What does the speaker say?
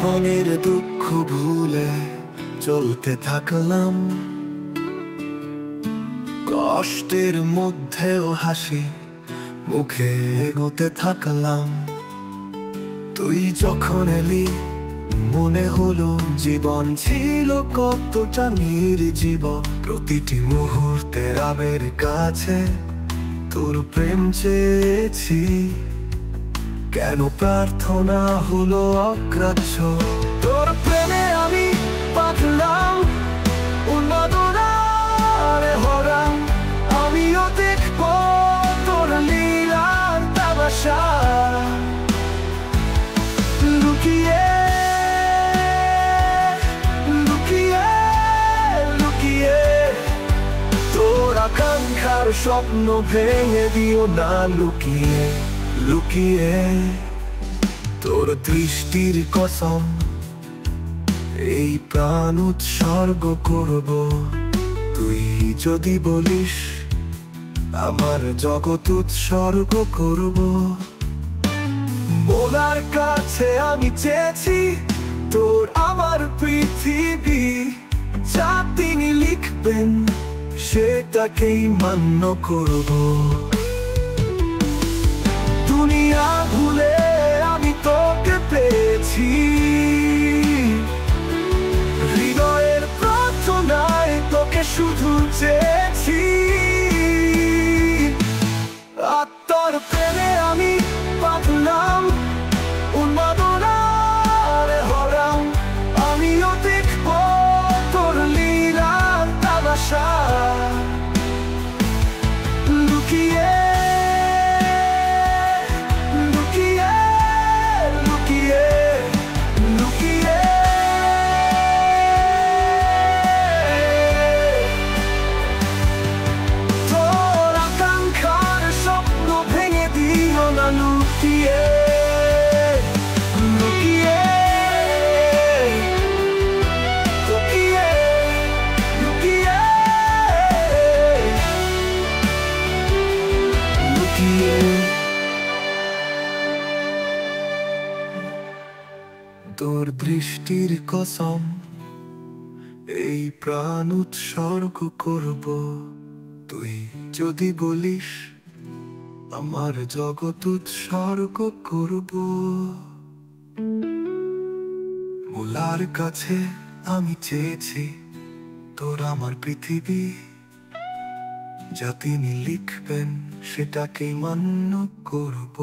মনের দুঃখ ভুলে চলতে থাকলাম, কষ্টের মধ্যেও হাসি মুখে এগোতে থাকলাম। তুই যখন এলি মনে হলো জীবন ছিল কতটা নির্জীব। প্রতিটি মুহূর্তের আবের কাছে তোর প্রেম চেয়েছি, কেন প্রার্থনা হলো অগ্রাহ্য। তোর প্রেমে আমি বাঁধলাম উন্মাদনারে ভরা, আমিও দেখব তোর লীলার তামাশা। লুকিয়ে লুকিয়ে লুকিয়ে তোর আকাঙ্ক্ষার স্বপ্ন ভেঙে দিও না। লুকিয়ে লুকিয়ে তোর দৃষ্টির কসম এই প্রাণ উৎসর্গ করব। তুই যদি বলিস আমার জগৎ উৎসর্গ করব। মোলার কাছে আমি চেয়েছি তোর আমার পৃথিবী, যা তিনি লিখবেন সেটাকেই মান্য করব। দুনিয়া ভুলে আমি তোকে পেয়েছি, হৃদয়ের প্রার্থনায় তোকে শুধু চেয়েছি। আত্মার প্রেমে আমি বাঁধলাম উন্মাদনারে ভরা, আমিও দেখব তোর লীলার তামাশা। লুকিয়ে লুকিয়ে লুকিয়ে লুকিয়ে তোর আকাঙ্ক্ষার স্বপ্ন ভেঙে দিও না। লুকিয়ে লুকিয়ে লুকিয়ে লুকিয়ে লুকিয়ে তোর দৃষ্টির কসম এই প্রাণ উৎসর্গ করব। তুই যদি বলিস আমার জগৎ উৎসর্গ করব। মোলার কাছে আমি চেয়েছি তোর আমার পৃথিবী, যা তিনি লিখবেন সেটাকেই মান্য করব।